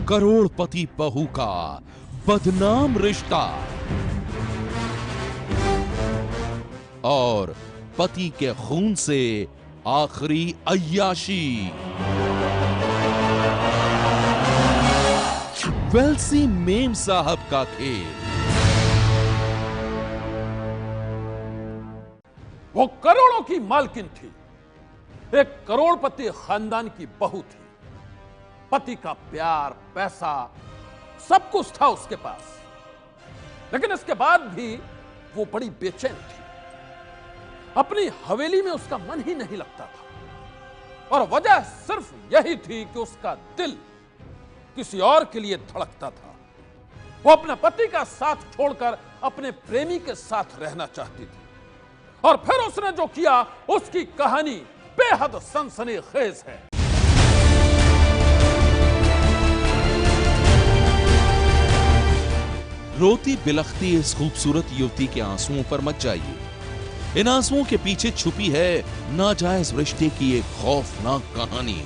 करोड़पति बहू का बदनाम रिश्ता और पति के खून से आखिरी अय्याशी। वेल्सी मेम साहब का खेल। वो करोड़ों की मालकिन थी, एक करोड़पति खानदान की बहू थी। पति का प्यार, पैसा, सब कुछ था उसके पास, लेकिन इसके बाद भी वो बड़ी बेचैन थी। अपनी हवेली में उसका मन ही नहीं लगता था और वजह सिर्फ यही थी कि उसका दिल किसी और के लिए धड़कता था। वो अपने पति का साथ छोड़कर अपने प्रेमी के साथ रहना चाहती थी और फिर उसने जो किया उसकी कहानी बेहद सनसनीखेज है। रोती बिलखती इस खूबसूरत युवती के आंसुओं पर मत जाइए। इन आंसुओं के पीछे छुपी है नाजायज रिश्ते की एक खौफनाक कहानी,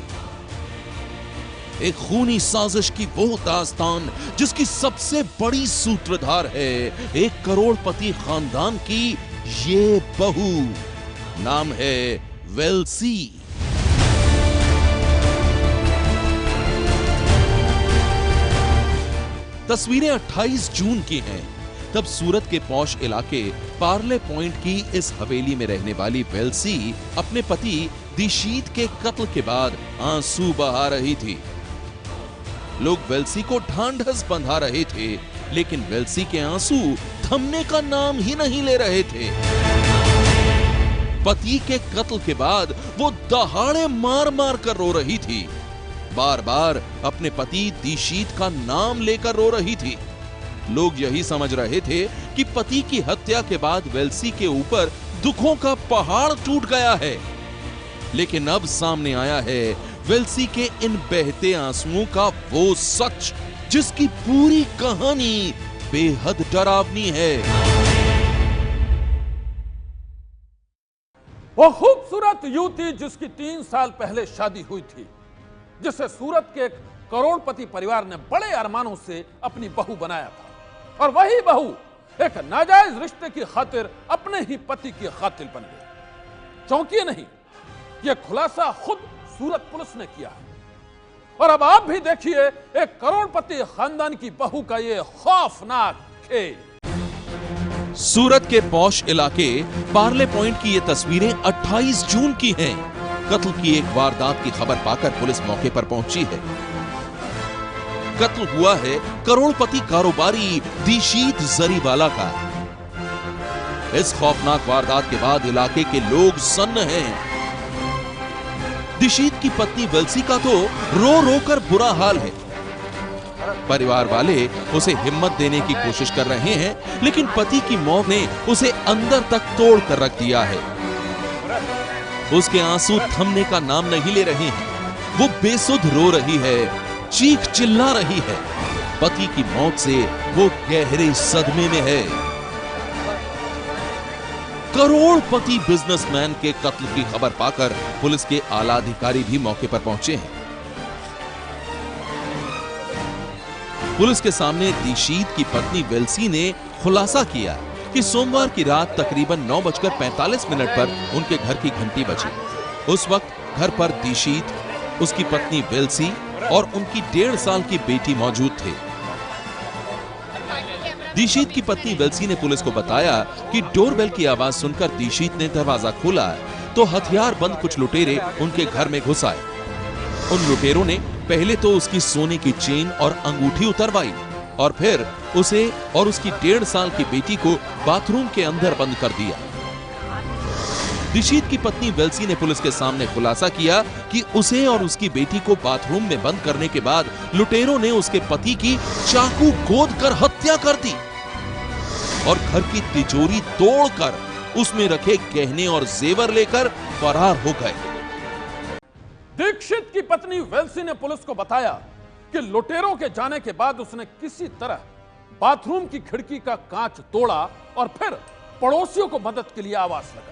एक खूनी साजिश की वो दास्तान जिसकी सबसे बड़ी सूत्रधार है एक करोड़पति खानदान की ये बहू। नाम है वेल्सी। तस्वीरें 28 जून की हैं। तब सूरत के पौश इलाके पार्ले पॉइंट की इस हवेली में रहने वाली वेल्सी अपने पति दिशीत के कत्ल के बाद आंसू बहा रही थी। लोग वेल्सी को ढांढस बंधा रहे थे, लेकिन वेल्सी के आंसू थमने का नाम ही नहीं ले रहे थे। पति के कत्ल के बाद वो दहाड़े मार मार कर रो रही थी। बार बार अपने पति दिशीत का नाम लेकर रो रही थी। लोग यही समझ रहे थे कि पति की हत्या के बाद वेल्सी के ऊपर दुखों का पहाड़ टूट गया है, लेकिन अब सामने आया है वेल्सी के इन बहते आंसुओं का वो सच जिसकी पूरी कहानी बेहद डरावनी है। वो खूबसूरत युवती जिसकी 3 साल पहले शादी हुई थी, जिसे सूरत के एक करोड़पति परिवार ने बड़े अरमानों से अपनी बहू बनाया था, और वही बहू एक नाजायज रिश्ते की खातिर अपने ही पति की कातिल बन गई। चौंकिए नहीं, यह खुलासा खुद सूरत पुलिस ने किया है। और अब आप भी देखिए एक करोड़पति खानदान की बहू का यह खौफनाक खेल। सूरत के पौश इलाके पार्ले पॉइंट की ये तस्वीरें 28 जून की हैं। कत्ल की एक वारदात की खबर पाकर पुलिस मौके पर पहुंची है। कत्ल हुआ है करोड़पति कारोबारी दिशीत जरीवाला का। इस खौफनाक वारदात के बाद इलाके के लोग सन्न हैं। दिशीत की पत्नी वेल्सी का तो रो रो कर बुरा हाल है। परिवार वाले उसे हिम्मत देने की कोशिश कर रहे हैं, लेकिन पति की मौत ने उसे अंदर तक तोड़ कर रख दिया है। उसके आंसू थमने का नाम नहीं ले रहे हैं। वो बेसुध रो रही है, चीख चिल्ला रही है। पति की मौत से वो गहरे सदमे में है। करोड़पति बिजनेसमैन के कत्ल की खबर पाकर पुलिस के आला अधिकारी भी मौके पर पहुंचे हैं। पुलिस के सामने दिशीत की पत्नी वेल्सी ने खुलासा किया कि सोमवार की रात तकरीबन 9:45 पर उनके घर की घंटी बजी। उस वक्त घर पर दिशीत, उसकी पत्नी वेल्सी और उनकी 1.5 साल की बेटी मौजूद थे। दिशीत की पत्नी वेल्सी ने पुलिस को बताया कि डोरबेल की आवाज सुनकर दिशीत ने दरवाजा खोला तो हथियार बंद कुछ लुटेरे उनके घर में घुस आए। उन लुटेरों ने पहले तो उसकी सोने की चेन और अंगूठी उतरवाई और फिर उसे और उसकी 1.5 साल की बेटी को बाथरूम के अंदर बंद कर दिया। दिशीत की पत्नी वेल्सी ने पुलिस के सामने खुलासा किया कि उसे और उसकी बेटी को बाथरूम में बंद करने के बाद लुटेरों ने उसके पति की चाकू गोद कर हत्या कर दी और घर की तिजोरी तोड़कर उसमें रखे गहने और जेवर लेकर फरार हो गए। दीक्षित की पत्नी वेल्सी ने पुलिस को बताया कि लुटेरों के जाने के बाद उसने किसी तरह बाथरूम की खिड़की का कांच तोड़ा और फिर पड़ोसियों को मदद के लिए आवाज लगाई।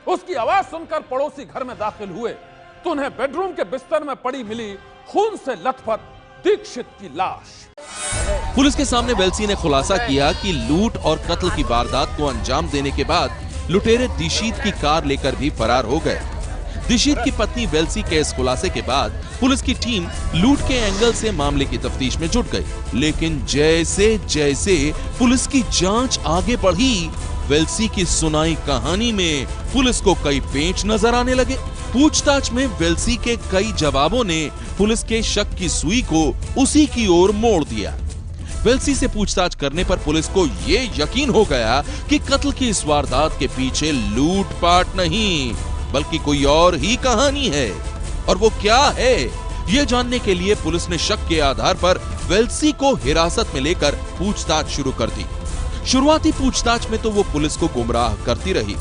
उसकी आवाज सुनकर पड़ोसी घर में दाखिल हुए तो उन्हें बेडरूम के बिस्तर में पड़ी मिली खून से लथपथ दीक्षित की लाश। पुलिस के सामने वेल्सी ने खुलासा किया कि लूट और कत्ल की वारदात को अंजाम देने के बाद लुटेरे दीक्षित की कार लेकर भी फरार हो गए। दीक्षित की पत्नी वेल्सी के इस खुलासे के बाद पुलिस की टीम लूट के एंगल से मामले की तफ्तीश में जुट गई। लेकिन जैसे जैसे पुलिस की जांच आगे बढ़ी, वेल्सी की सुनाई कहानी में पुलिस को कई पेंच नजर आने लगे। पूछताछ में वेल्सी के कई जवाबों ने पुलिस के शक की सुई को उसी की ओर मोड़ दिया। वेल्सी से पूछताछ करने पर पुलिस को यह यकीन हो गया कि कत्ल की इस वारदात के पीछे लूटपाट नहीं बल्कि कोई और ही कहानी है। और वो क्या है, ये जानने के लिए पुलिस ने शक के आधार पर वेल्सी को हिरासत में लेकर पूछताछ शुरू कर दी। शुरुआती पूछताछ में तो वो पुलिस को गुमराह करती रही,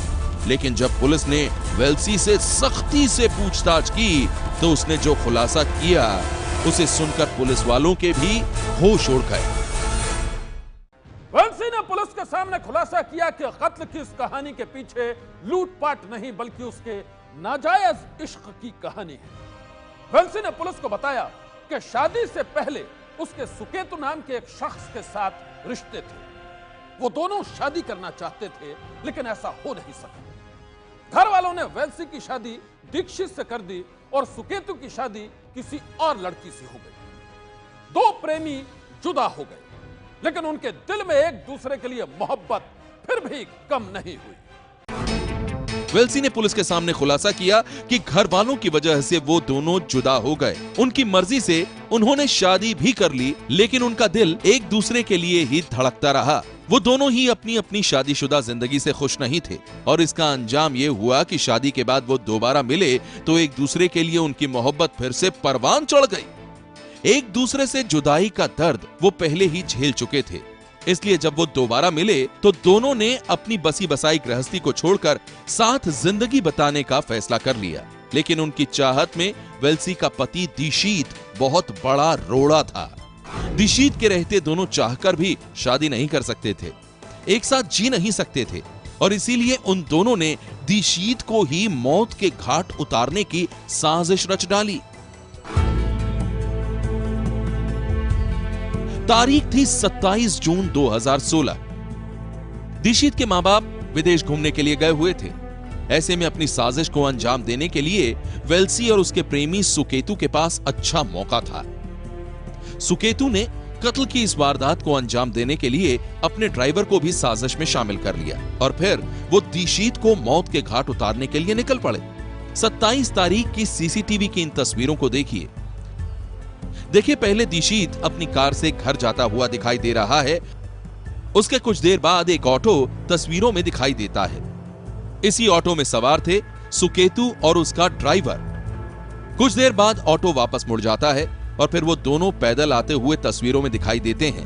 लेकिन जब पुलिस ने वेल्सी से सख्ती से पूछताछ की तो उसने जो खुलासा किया उसे सुनकर पुलिस वालों के भी होश उड़ गए। वेल्सी ने पुलिस के सामने खुलासा किया कि कत्ल की इस कहानी के पीछे लूटपाट नहीं बल्कि उसके नाजायज इश्क की कहानी है। वेल्सी ने पुलिस को बताया कि शादी से पहले उसके सुकेतु नाम के एक शख्स के साथ रिश्ते थे। वो दोनों शादी करना चाहते थे लेकिन ऐसा हो नहीं सका। घर वालों ने वेल्सी की शादी दीक्षित से कर दी और सुकेतु की शादी किसी और लड़की से हो गई। दो प्रेमी जुदा हो गए लेकिन उनके दिल में एक दूसरे के लिए मोहब्बत फिर भी कम नहीं हुई। वेल्सी ने पुलिस के सामने खुलासा किया कि घर वालों की वजह से वो दोनों जुदा हो गए। उनकी मर्जी से उन्होंने शादी भी कर ली लेकिन उनका दिल एक दूसरे के लिए ही धड़कता रहा। वो दोनों ही अपनी अपनी शादीशुदा जिंदगी से खुश नहीं थे और इसका अंजाम ये हुआ कि शादी के बाद वो दोबारा मिले तो एक दूसरे के लिए उनकी मोहब्बत फिर से परवान चढ़ गई। एक दूसरे से जुदाई का दर्द वो पहले ही झेल चुके थे, इसलिए जब वो दोबारा मिले तो दोनों ने अपनी बसी बसाई गृहस्थी को छोड़कर साथ जिंदगी बिताने का फैसला कर लिया। लेकिन उनकी चाहत में वेल्सी का पति दीक्षित बहुत बड़ा रोड़ा था। दीक्षित के रहते दोनों चाहकर भी शादी नहीं कर सकते थे, एक साथ जी नहीं सकते थे और इसीलिए उन दोनों ने दीक्षित को ही मौत के घाट उतारने की साजिश रच डाली। तारीख थी 27 जून 2016। दीक्षित के मां बाप विदेश घूमने के लिए गए हुए थे। ऐसे में अपनी साजिश को अंजाम देने के लिए वेल्सी और उसके प्रेमी सुकेतु के पास अच्छा मौका था। सुकेतु ने कत्ल की इस वारदात को अंजाम देने के लिए अपने ड्राइवर को भी साजिश में शामिल कर लिया और फिर वो दीक्षित को मौत के घाट उतारने के लिए निकल पड़े। 27 तारीख की सीसीटीवी की इन तस्वीरों को देखिए। देखिए, पहले दीक्षित अपनी कार से घर जाता हुआ दिखाई दे रहा है। उसके कुछ देर बाद एक ऑटो तस्वीरों में दिखाई देता है। इसी ऑटो में सवार थे सुकेतु और उसका ड्राइवर। कुछ देर बाद ऑटो वापस मुड़ जाता है और फिर वो दोनों पैदल आते हुए तस्वीरों में दिखाई देते हैं।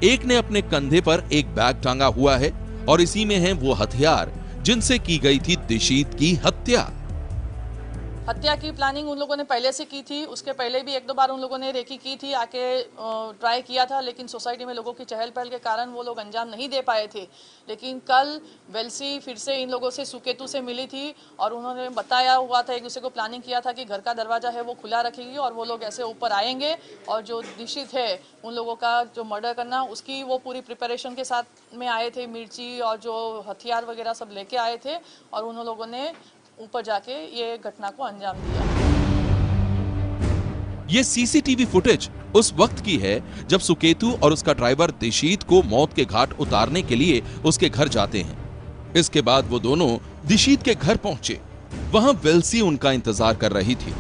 एक ने अपने कंधे पर एक बैग टांगा हुआ है और इसी में है वो हथियार जिनसे की गई थी दीक्षित की हत्या। हत्या की प्लानिंग उन लोगों ने पहले से की थी। उसके पहले भी एक दो बार उन लोगों ने रेकी की थी, आके ट्राई किया था, लेकिन सोसाइटी में लोगों की चहल पहल के कारण वो लोग अंजाम नहीं दे पाए थे। लेकिन कल वेल्सी फिर से इन लोगों से सुकेतु से मिली थी और उन्होंने बताया हुआ था, एक दूसरे को प्लानिंग किया था कि घर का दरवाजा है वो खुला रखेगी और वो लोग ऐसे ऊपर आएंगे और जो दीक्षित है उन लोगों का जो मर्डर करना उसकी वो पूरी प्रिपरेशन के साथ में आए थे। मिर्ची और जो हथियार वगैरह सब लेके आए थे और उन लोगों ने ऊपर जाके ये घटना को अंजाम दिया। ये सीसीटीवी फुटेज उस वक्त की है जब सुकेतु और उसका ड्राइवर दीक्षित को मौत के घाट उतारने के लिए उसके घर जाते हैं। इसके बाद वो दोनों दीक्षित के घर पहुंचे। वहां वेल्सी उनका इंतजार कर रही थी।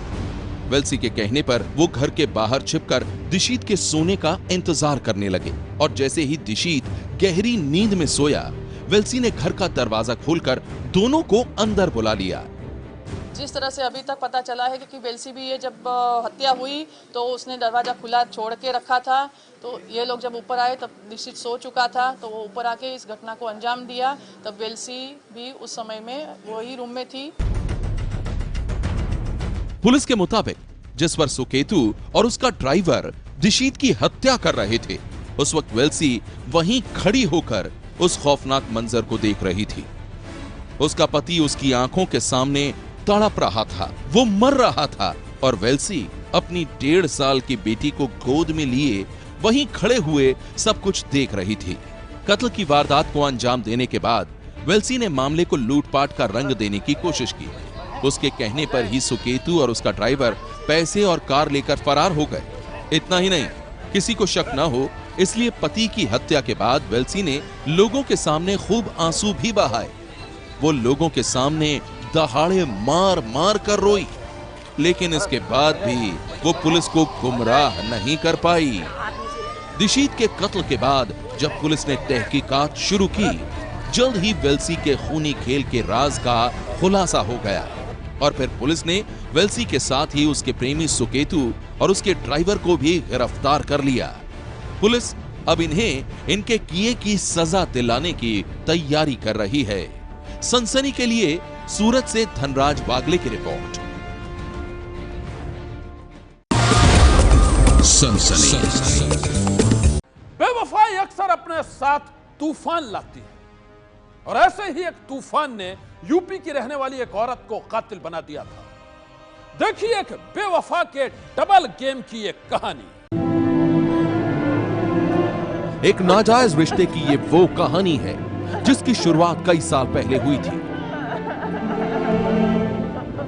वेल्सी के कहने पर वो घर के बाहर छिपकर दीक्षित के सोने का इंतजार करने लगे और जैसे ही दीक्षित गहरी नींद में सोया, वेल्सी ने घर का दरवाजा खोलकर दोनों को अंदर बुला लिया। जिस तरह से अभी तक पता चला है कि वेल्सी भी ये जब हत्या हुई तो उसने दरवाजा खुला छोड़ के रखा था, तो ये लोग जब ऊपर आए तब दीक्षित सो चुका था, तो वो ऊपर आके इस घटना को अंजाम दिया। तब वेल्सी भी उस समय में वही रूम में थी। पुलिस के मुताबिक जिस पर सुकेतु और उसका ड्राइवर दीक्षित की हत्या कर रहे थे, उस वक्त वेल्सी वहीं खड़ी होकर उस खौफनाक मंजर को देख रही थी। उसका पति उसकी आंखों के सामने तड़प रहा था, वो मर रहा था और वेल्सी अपनी 1.5 साल की बेटी को गोद में लिए वहीं खड़े हुए सब कुछ देख रही थी। कत्ल की वारदात को अंजाम देने के बाद वेल्सी ने मामले को लूटपाट का रंग देने की कोशिश की। उसके कहने पर ही सुकेतु और उसका ड्राइवर पैसे और कार लेकर फरार हो गए। इतना ही नहीं, किसी को शक न हो इसलिए पति की हत्या के बाद वेल्सी ने लोगों के सामने खूब आंसू भी बहाए। वो लोगों के सामने दहाड़े मार मार कर रोई, लेकिन इसके बाद भी वो पुलिस को गुमराह नहीं कर पाई। दिशीत के कत्ल के बाद जब पुलिस ने तहकीकात शुरू की, जल्द ही वेल्सी के खूनी खेल के राज का खुलासा हो गया और फिर पुलिस ने वेल्सी के साथ ही उसके प्रेमी सुकेतु और उसके ड्राइवर को भी गिरफ्तार कर लिया। पुलिस अब इन्हें इनके किए की सजा दिलाने की तैयारी कर रही है। सनसनी के लिए सूरत से धनराज वागले की रिपोर्ट। सनसनी। बेवफाई अक्सर अपने साथ तूफान लाती है और ऐसे ही एक तूफान ने यूपी की रहने वाली एक औरत को कातिल बना दिया था। देखिए एक बेवफा के डबल गेम की एक कहानी। एक नाजायज रिश्ते की ये वो कहानी है जिसकी शुरुआत कई साल पहले हुई थी।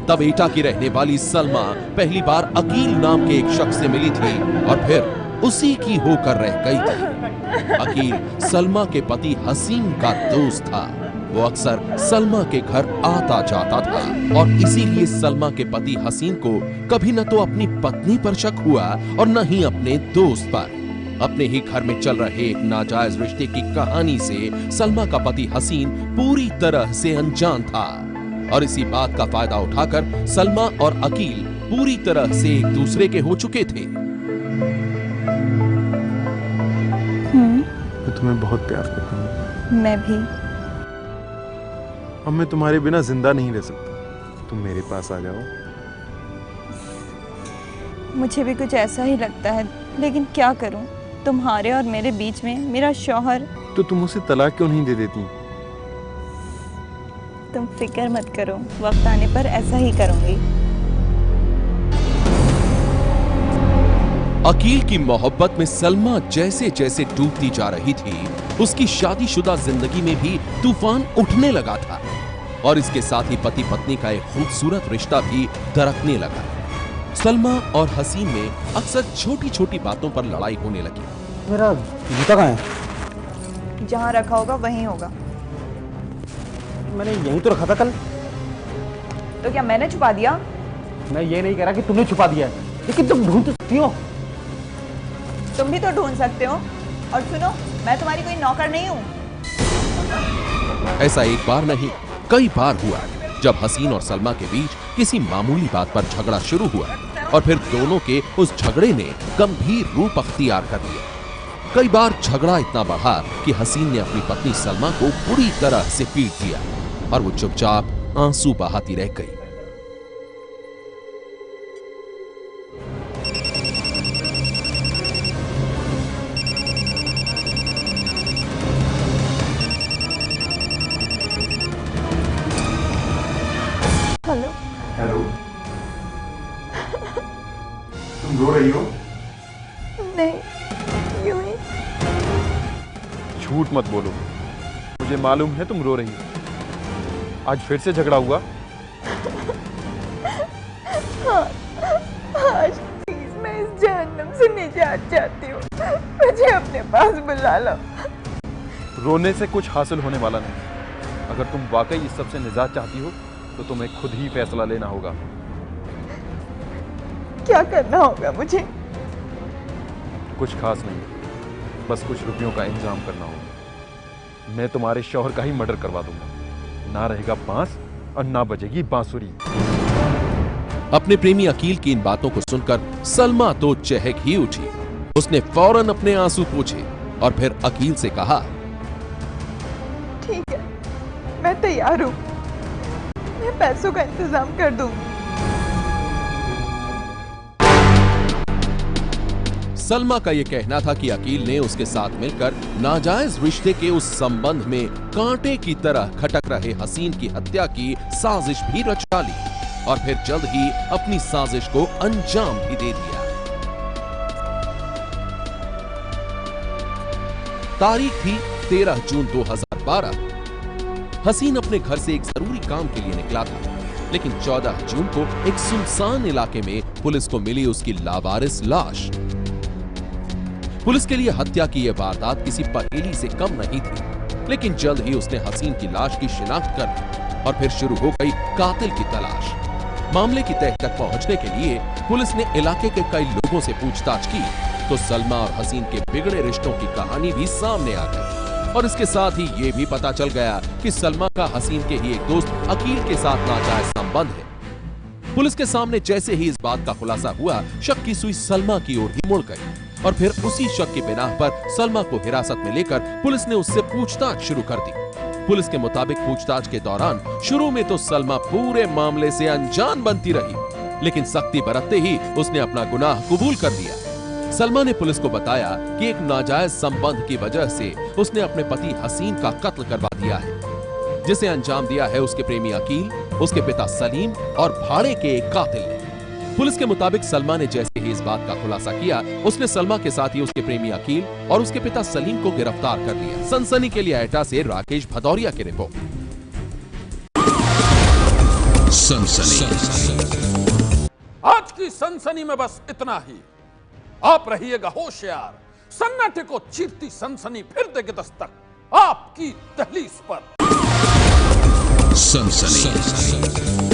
तब एटा की रहने वाली सलमा पहली बार अकील नाम के एक शख्स से मिली थी और फिर उसी की होकर रह गई थी। अकील सलमा के पति हसीन का दोस्त था। वो अक्सर सलमा के घर आता जाता था और इसीलिए सलमा के पति हसीन को कभी न तो अपनी पत्नी पर शक हुआ और न ही अपने दोस्त पर। अपने ही घर में चल रहे एक नाजायज रिश्ते की कहानी से सलमा का पति हसीन पूरी तरह से अनजान था और इसी बात का फायदा उठाकर सलमा और अकील पूरी तरह से एक दूसरे के हो चुके थे। मैं तुम्हें बहुत प्यार करता हूँ। मैं भी। अब मैं तुम्हारे बिना जिंदा नहीं रह सकता। तुम मेरे पास आ जाओ। मुझे भी कुछ ऐसा ही लगता है, लेकिन क्या करूं? तुम्हारे और मेरे बीच में मेरा शौहर। तो तुम उसे तलाक क्यों नहीं दे देती? तुम फिक्र मत करो, वक्त आने पर ऐसा ही करूंगी। अकील की मोहब्बत में सलमा जैसे जैसे डूबती जा रही थी, उसकी शादीशुदा जिंदगी में भी तूफान उठने लगा था और इसके साथ ही पति पत्नी का एक खूबसूरत रिश्ता भी दरकने लगा। सलमा और हसीन में अक्सर छोटी छोटी बातों पर लड़ाई होने लगी। मेरा जूता कहाँ है? जहाँ रखा होगा वहीं होगा। मैंने यहीं तो रखा था कल। तो क्या मैंने छुपा दिया? मैं ये नहीं कह रहा कि तुमने छुपा दिया है, लेकिन तुम ढूंढ सकती हो। तुम भी तो ढूंढ सकते हो। और सुनो, मैं तुम्हारी कोई नौकर नहीं हूँ। ऐसा एक बार नहीं कई बार हुआ जब हसीन और सलमा के बीच किसी मामूली बात पर झगड़ा शुरू हुआ और फिर दोनों के उस झगड़े ने गंभीर रूप अख्तियार कर लिया। कई बार झगड़ा इतना बढ़ा कि हसीन ने अपनी पत्नी सलमा को बुरी तरह से पीट दिया और वो चुपचाप आंसू बहाती रह गई। हेलो। हेलो। तुम रो रही हो? नहीं, यूं ही। झूठ मत बोलो, मुझे मालूम है तुम रो रही हो। आज फिर से झगड़ा हुआ? हाँ, आज प्लीज मैं इस जहन्नम से निजात चाहती हूँ। मुझे अपने पास बुला लो। रोने से कुछ हासिल होने वाला नहीं। अगर तुम वाकई इस सब से निजात चाहती हो तो तुम्हें खुद ही फैसला लेना होगा। क्या करना होगा मुझे? कुछ खास नहीं, बस कुछ रुपयों का इंतजाम करना होगा। मैं तुम्हारे शौहर का ही मर्डर करवा दूंगा। ना रहेगा बांस और ना बजेगी बांसुरी। अपने प्रेमी अकील की इन बातों को सुनकर सलमा तो चहक ही उठी। उसने फौरन अपने आंसू पोंछे और फिर अकील से कहा, ठीक है, मैं तैयार हूँ। मैं पैसों का इंतजाम कर दूंगी। सलमा का यह कहना था कि अकील ने उसके साथ मिलकर नाजायज रिश्ते के उस संबंध में कांटे की तरह खटक रहे हसीन की हत्या की साजिश भी रच डाली। और फिर जल्द ही अपनी साजिश को अंजाम भी दे दिया। तारीख थी 13 जून 2012। हसीन अपने घर से एक जरूरी काम के लिए निकला था, लेकिन 14 जून को एक सुनसान इलाके में पुलिस को मिली उसकी लावारिस लाश। पुलिस के लिए हत्या की यह वारदात किसी पहेली से कम नहीं थी, लेकिन जल्द ही उसने हसीन की लाश की शिनाख्त कर ली और फिर शुरू हो गई कातिल की तलाश। मामले की तह तक पहुंचने के लिए पुलिस ने इलाके के कई लोगों से पूछताछ की तो सलमा और हसीन के बिगड़े रिश्तों की कहानी भी सामने आ गई और इसके साथ ही ये भी पता चल गया कि सलमा का हसीन के ही एक दोस्त अकील के साथ नाजायज संबंध है। पुलिस के सामने जैसे ही इस बात का खुलासा हुआ, शक की सुई सलमा की ओर ही मुड़ गई और फिर उसी शक की बिना पर सलमा को हिरासत में लेकर पुलिस ने उससे पूछताछ शुरू कर दी। पुलिस के मुताबिक पूछताछ के दौरान शुरू में तो सलमा पूरे मामले से अनजान बनती रही, लेकिन सख्ती बरतते ही उसने अपना गुनाह कबूल कर दिया। सलमा ने पुलिस को बताया कि एक नाजायज संबंध की वजह से उसने अपने पति हसीन का कत्ल करवा दिया है, जिसे अंजाम दिया है उसके प्रेमी अकील, उसके पिता सलीम और भाड़े के एक कातिल ने। पुलिस के मुताबिक सलमा ने जैसे ही इस बात का खुलासा किया, उसने सलमा के साथ ही उसके प्रेमी अकील और उसके पिता सलीम को गिरफ्तार कर लिया। सनसनी के लिए एटा से राकेश भदौरिया की रिपोर्ट। आज की सनसनी में बस इतना ही। आप रहिएगा होशियार। सन्नाटे को चीरती सनसनी फिर देगी दस्तक आपकी दहलीज पर। सनसनी।